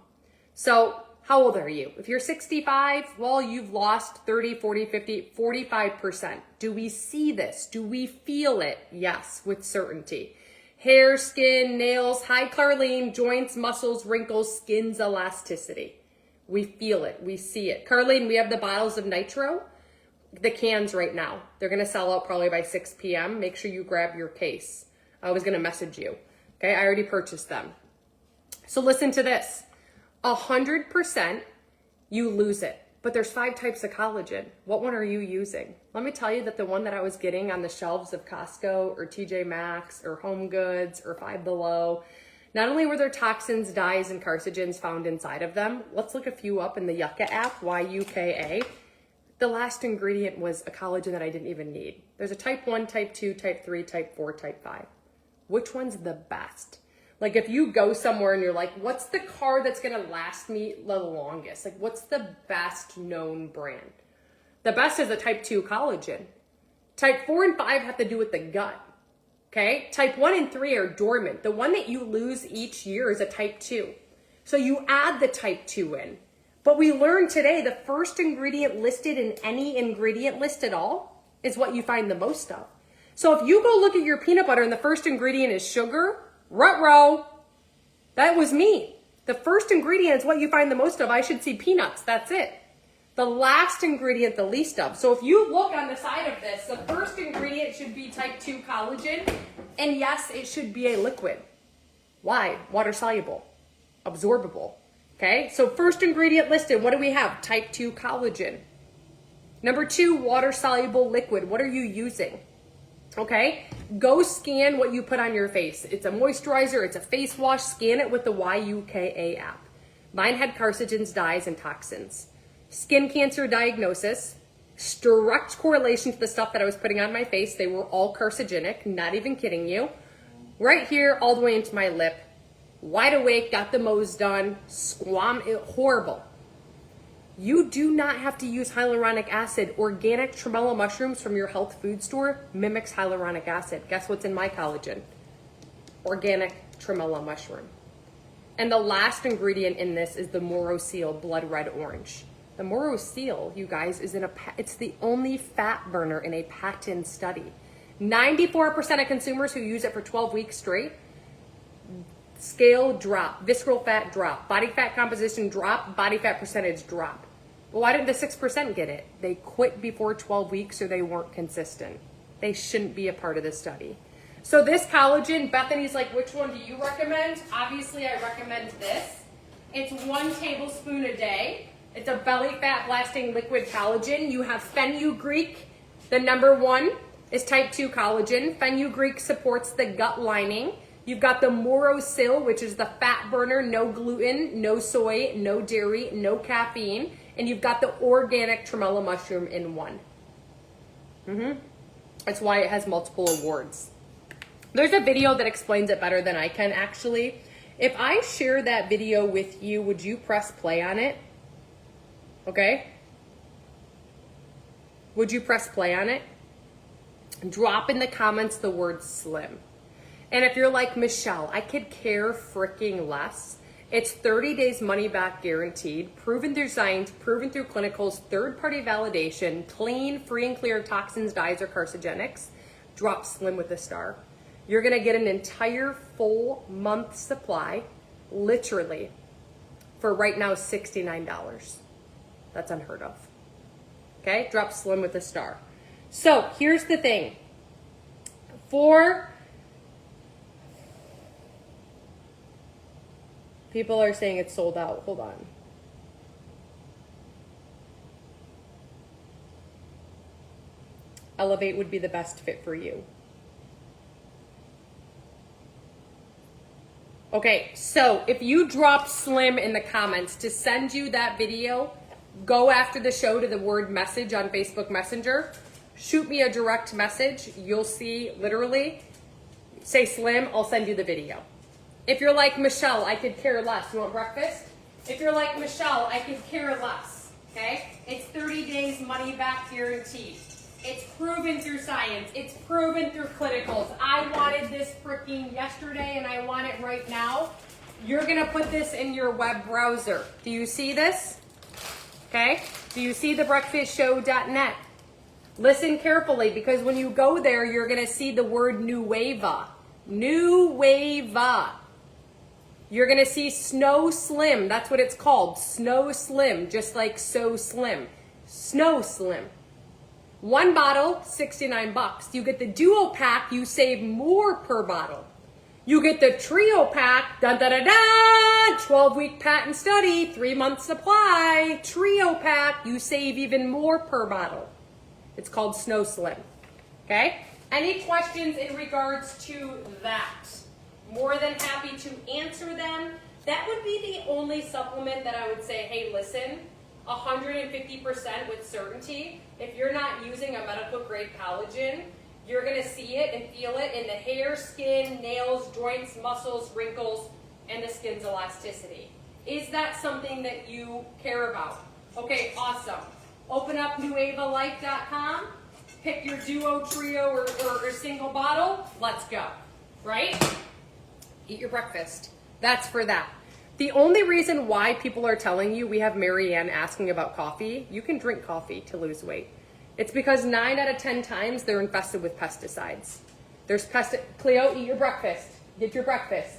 So how old are you? If you're 65, well, you've lost 30, 40, 50, 45%. Do we see this? Do we feel it? Yes, with certainty. Hair, skin, nails, hi Carlene, joints, muscles, wrinkles, skin's elasticity. We feel it. We see it. Carlene, we have the bottles of nitro, the cans right now. They're going to sell out probably by 6 p.m. Make sure you grab your case. I was going to message you. Okay, I already purchased them. So listen to this. 100%, you lose it. But there's 5 types of collagen. What one are you using? Let me tell you that the one that I was getting on the shelves of Costco or TJ Maxx or Home Goods or Five Below, not only were there toxins, dyes, and carcinogens found inside of them, let's look a few up in the Yucca app, YUKA. The last ingredient was a collagen that I didn't even need. There's a type 1, type 2, type 3, type 4, type 5. Which one's the best? Like if you go somewhere and you're like, what's the car that's gonna last me the longest? Like what's the best known brand? The best is a type 2 collagen. Type 4 and 5 have to do with the gut. Okay, type 1 and 3 are dormant. The one that you lose each year is a type 2. So you add the type 2 in. But we learned today the first ingredient listed in any ingredient list at all is what you find the most of. So if you go look at your peanut butter and the first ingredient is sugar, ruh-roh, that was me. The first ingredient is what you find the most of. I should see peanuts, that's it. The last ingredient, the least of. So if you look on the side of this, the first ingredient should be type 2 collagen. And yes, it should be a liquid. Why? Water soluble, absorbable. Okay, so first ingredient listed, what do we have? Type 2 collagen. Number 2, water soluble liquid. What are you using? Okay, go scan what you put on your face. It's a moisturizer, it's a face wash. Scan it with the YUKA app. Mine had carcinogens, dyes, and toxins. Skin cancer diagnosis, direct correlation to the stuff that I was putting on my face. They were all carcinogenic, not even kidding you. Right here, all the way into my lip. Wide awake, got the Mo's done, horrible. You do not have to use hyaluronic acid. Organic tremolo mushrooms from your health food store mimics hyaluronic acid. Guess what's in my collagen? Organic tremolo mushroom. And the last ingredient in this is the Morosil blood red orange. The Morosil, you guys, it's the only fat burner in a patent study. 94% of consumers who use it for 12 weeks straight, scale drop, visceral fat drop, body fat composition drop, body fat percentage drop. Well, why didn't the 6% get it? They quit before 12 weeks or they weren't consistent. They shouldn't be a part of this study. So this collagen, Bethany's like, which one do you recommend? Obviously, I recommend this. It's 1 tablespoon a day. It's a belly fat blasting liquid collagen. You have fenugreek. The number 1 is type 2 collagen. Fenugreek supports the gut lining. You've got the Morosil, which is the fat burner, no gluten, no soy, no dairy, no caffeine. And you've got the organic tremolo mushroom in one. That's why it has multiple awards. There's a video that explains it better than I can, actually. If I share that video with you, would you press play on it? Okay? Would you press play on it? Drop in the comments the word slim. And if you're like, Michelle, I could care freaking less. It's 30 days money back guaranteed, proven through science, proven through clinicals, third-party validation, clean, free and clear of toxins, dyes, or carcinogenics. Drop slim with a star. You're gonna get an entire full month supply, literally, for right now $69. That's unheard of. Okay, drop slim with a star. So here's the thing. People are saying it's sold out. Hold on. Elevate would be the best fit for you. Okay, so if you drop slim in the comments to send you that video, go after the show to the word message on Facebook Messenger. Shoot me a direct message. You'll see literally, say slim, I'll send you the video. If you're like, Michelle, I could care less. You want breakfast? If you're like, Michelle, I could care less. Okay? It's 30 days money back guaranteed. It's proven through science. It's proven through clinicals. I wanted this freaking yesterday and I want it right now. You're going to put this in your web browser. Do you see this? Okay? Do you see the breakfastshow.net? Listen carefully, because when you go there, you're going to see the word Nueva. Nueva. You're going to see Snow Slim. That's what it's called. Snow Slim, just like So Slim. Snow Slim. 1 bottle, $69. You get the duo pack, you save more per bottle. You get the trio pack, 12-week patent study, 3-month supply. Trio pack, you save even more per bottle. It's called Snow Slim. Okay? Any questions in regards to that? More than happy to answer them. That would be the only supplement that I would say, hey, listen, 150% with certainty. If you're not using a medical grade collagen, you're going to see it and feel it in the hair, skin, nails, joints, muscles, wrinkles, and the skin's elasticity. Is that something that you care about? Okay, awesome. Open up nuevalife.com, pick your duo, trio, or single bottle. Let's go, right? Eat your breakfast. That's for that. The only reason why people are telling you, we have Marianne asking about coffee, you can drink coffee to lose weight. It's because 9 out of 10 times they're infested with pesticides. Cleo, eat your breakfast. Get your breakfast.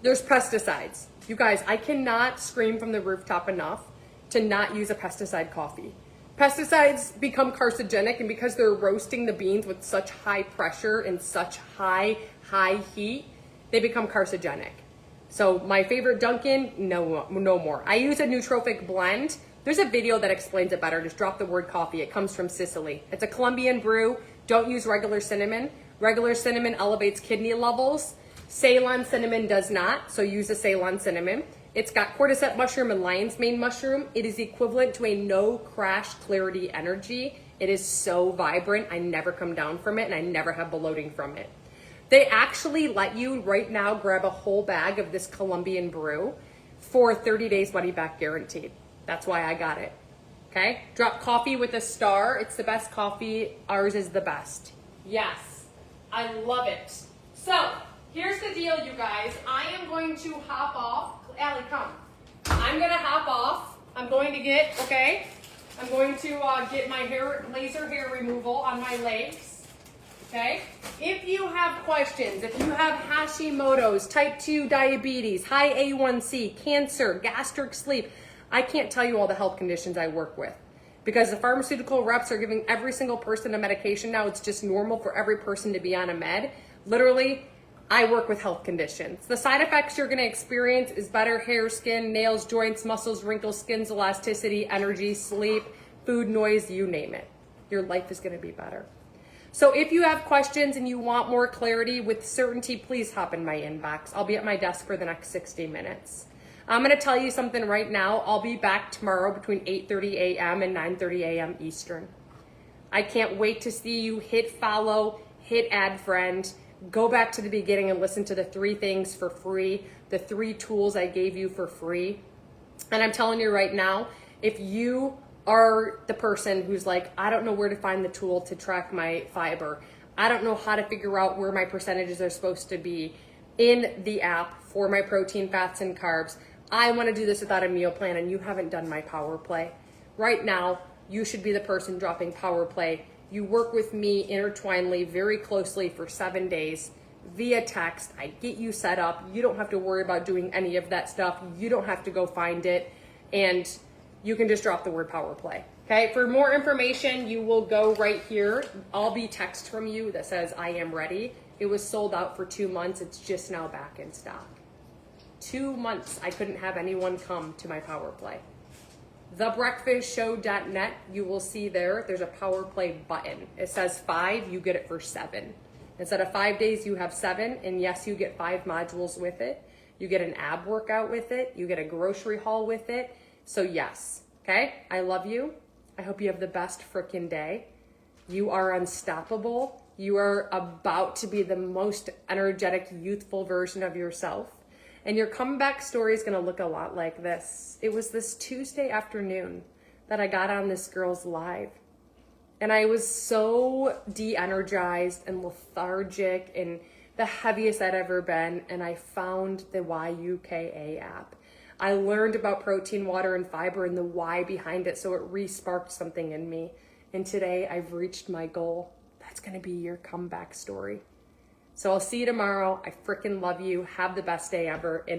There's pesticides. You guys, I cannot scream from the rooftop enough to not use a pesticide coffee. Pesticides become carcinogenic, and because they're roasting the beans with such high pressure and such high heat, they become carcinogenic. So my favorite Dunkin', no more. I use a nootropic blend. There's a video that explains it better. Just drop the word coffee. It comes from Sicily. It's a Colombian brew. Don't use regular cinnamon. Regular cinnamon elevates kidney levels. Ceylon cinnamon does not, so use a Ceylon cinnamon. It's got cordyceps mushroom and lion's mane mushroom. It is equivalent to a no crash clarity energy. It is so vibrant. I never come down from it, and I never have bloating from it. They actually let you right now grab a whole bag of this Colombian brew for 30 days money back guaranteed. That's why I got it. Okay? Drop coffee with a star. It's the best coffee. Ours is the best. Yes. I love it. So, here's the deal, you guys. I am going to hop off. Allie, come. I'm going to hop off. I'm going to get my laser hair removal on my legs. Okay? If you have questions, if you have Hashimoto's, type 2 diabetes, high A1C, cancer, gastric sleep, I can't tell you all the health conditions I work with. Because the pharmaceutical reps are giving every single person a medication now. It's just normal for every person to be on a med. Literally, I work with health conditions. The side effects you're going to experience is better hair, skin, nails, joints, muscles, wrinkles, skin's elasticity, energy, sleep, food, noise, you name it. Your life is going to be better. So if you have questions and you want more clarity with certainty, please hop in my inbox. I'll be at my desk for the next 60 minutes. I'm going to tell you something right now. I'll be back tomorrow between 8:30 a.m. and 9:30 a.m. Eastern. I can't wait to see you. Hit follow, hit add friend. Go back to the beginning and listen to the 3 things for free, the 3 tools I gave you for free. And I'm telling you right now, if you are the person who's like, I don't know where to find the tool to track my fiber. I don't know how to figure out where my percentages are supposed to be in the app for my protein, fats, and carbs. I want to do this without a meal plan, and you haven't done my power play. Right now, you should be the person dropping power play. You work with me intertwinedly, very closely for 7 days via text. I get you set up. You don't have to worry about doing any of that stuff. You don't have to go find it. And you can just drop the word power play. Okay, for more information, you will go right here. I'll be text from you that says I am ready. It was sold out for 2 months. It's just now back in stock. 2 months, I couldn't have anyone come to my power play. Thebreakfastshow.net, you will see there's a power play button. It says 5, you get it for 7. Instead of 5 days, you have 7, and yes, you get 5 modules with it. You get an ab workout with it. You get a grocery haul with it. So yes, okay? I love you. I hope you have the best frickin' day. You are unstoppable. You are about to be the most energetic, youthful version of yourself. And your comeback story is going to look a lot like this. It was this Tuesday afternoon that I got on this girl's live. And I was so de-energized and lethargic and the heaviest I'd ever been. And I found the YUKA app. I learned about protein, water, and fiber and the why behind it, so it re-sparked something in me. And today I've reached my goal. That's going to be your comeback story. So I'll see you tomorrow. I freaking love you. Have the best day ever. And